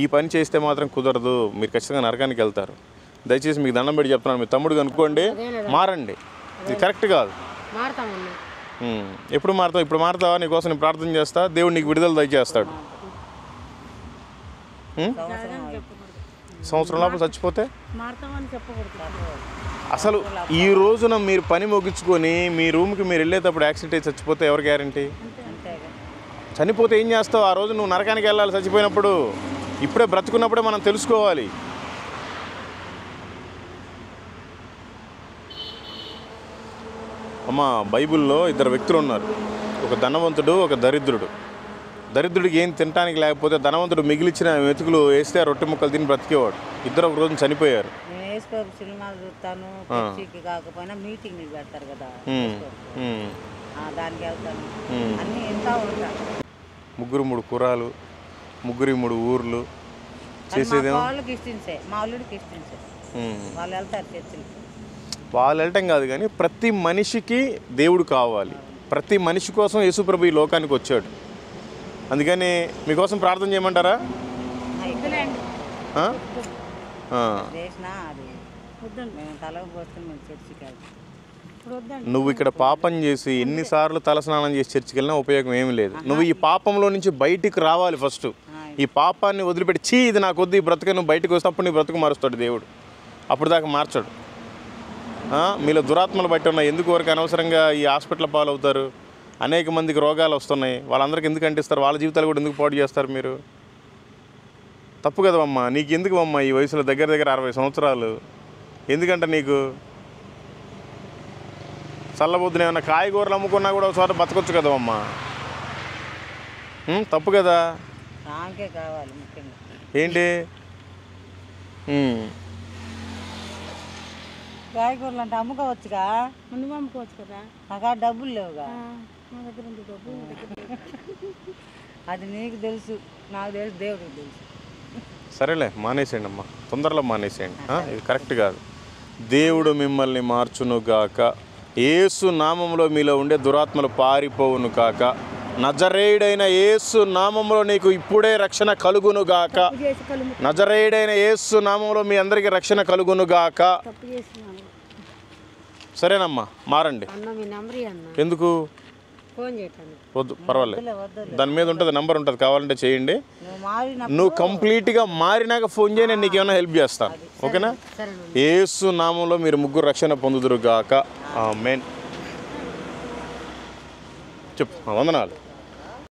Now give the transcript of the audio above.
ఈ పని చేస్తే మాత్రం కుదరదు, మీరు ఖచ్చితంగా నరకానికి వెళ్తారు. దయచేసి మీకు దండం పెట్టి చెప్తున్నాను, మీ తమ్ముడు కనుక్కోండి, మారండి. ఇది కరెక్ట్ కాదు. ఎప్పుడు మారుతావు? ఇప్పుడు మారుతావా? నీకోసం నేను ప్రార్థన చేస్తా, దేవుడు నీకు విడుదల దయచేస్తాడు. సంవత్సరం లోపల చచ్చిపోతే అసలు ఈ రోజున మీరు పని ముగించుకొని మీ రూమ్కి మీరు వెళ్ళేటప్పుడు యాక్సిడెంట్ అయి చచ్చిపోతే ఎవరు గ్యారంటీ? చనిపోతే ఏం చేస్తావు? ఆ రోజు నువ్వు నరకానికి వెళ్ళాలి చచ్చిపోయినప్పుడు. ఇప్పుడే బ్రతుకున్నప్పుడే మనం తెలుసుకోవాలి. అమ్మ, బైబిల్లో ఇద్దరు వ్యక్తులు ఉన్నారు, ఒక ధనవంతుడు, ఒక దరిద్రుడు. దరిద్రుడికి ఏం తినడానికి లేకపోతే ధనవంతుడు మిగిలిచిన మెతుకులు వేస్తే రొట్టె ముక్కలు తిని బ్రతికేవాడు. ఇద్దరు ఒక రోజు చనిపోయారు. సినిమాలు చూస్తాను, కాకపోయినా మీటింగ్ పెడతారు కదా, దానికి వెళ్తాను. అన్నీ ఎంత ఉంటా. 3 కురాలు, 3 ఊర్లు చేసేది. వాళ్ళకి ఇష్టించే, మా అల్లుడికి ఇష్టించే, వాళ్ళు వెళ్తారు చర్చిలు. వాళ్ళు వెళ్ళటం కాదు కానీ ప్రతి మనిషికి దేవుడు కావాలి. ప్రతి మనిషి కోసం యేసుప్రభు ఈ లోకానికి వచ్చాడు. అందుకని మీకోసం ప్రార్థన చేయమంటారా? నువ్వు ఇక్కడ పాపం చేసి ఎన్నిసార్లు తలస్నానం చేసి చర్చికి వెళ్ళినా ఉపయోగం ఏమీ లేదు. నువ్వు ఈ పాపంలో నుంచి బయటికి రావాలి ఫస్ట్. ఈ పాపాన్ని వదిలిపెట్టి ఇది నాకు వద్దు, ఈ బ్రతుక నువ్వు బయటకు వస్తే అప్పుడు నీ బ్రతుకు మారుస్తాడు దేవుడు. అప్పుడు దాకా మార్చాడు. మీలో దురాత్మలు బట్టి ఉన్నాయి. ఎందుకు వరకు అనవసరంగా ఈ హాస్పిటల్ పాలవుతారు? అనేక మందికి రోగాలు వస్తున్నాయి. వాళ్ళందరికీ ఎందుకు అంటిస్తారు? వాళ్ళ జీవితాలు కూడా ఎందుకు పాడు చేస్తారు మీరు? తప్పు కదమ్మా. నీకు ఎందుకు అమ్మా ఈ వయసులో దగ్గర 60 సంవత్సరాలు? ఎందుకంటే నీకు చల్లబొద్దున ఏమన్నా కాయగూరలు అమ్ముకున్నా కూడా ఒక చోట బతకొచ్చు కదమ్మా. తప్పు కదా. ఏంటి కాయగూరలు అంటే అమ్ముకోవచ్చుగా, ముందు అమ్ముకోవచ్చు కదా. నాకు డబ్బులు లేవుగా. అది నీకు తెలుసు, నాకు తెలుసు, దేవుడికి తెలుసు. సరేలే, మానేసేయండి అమ్మా, తొందరలో మానేసేయండి. ఇది కరెక్ట్ కాదు. దేవుడు మిమ్మల్ని మార్చునుగాక. యేసు నామంలో మీలో ఉండే దురాత్మలు పారిపోవును కాక. నజరేయుడైన యేసు నామంలో నీకు ఇప్పుడే రక్షణ కలుగునుగాక. నజరేయుడైన యేసు నామంలో మీ అందరికీ రక్షణ కలుగునుగాక. సరేనమ్మా, మారండి. ఎందుకు? వద్దు, పర్వాలేదు. దాని మీద ఉంటుంది, నెంబర్ ఉంటుంది, కావాలంటే చేయండి. నువ్వు కంప్లీట్గా మారినాక ఫోన్ చేయి, నేను నీకు ఏమైనా హెల్ప్ చేస్తాను. ఓకేనా? యేసు నామంలో మీరు 3 రక్షణ పొందుదురుగాక. ఆమేన్. చెప్పు. వందనాలు.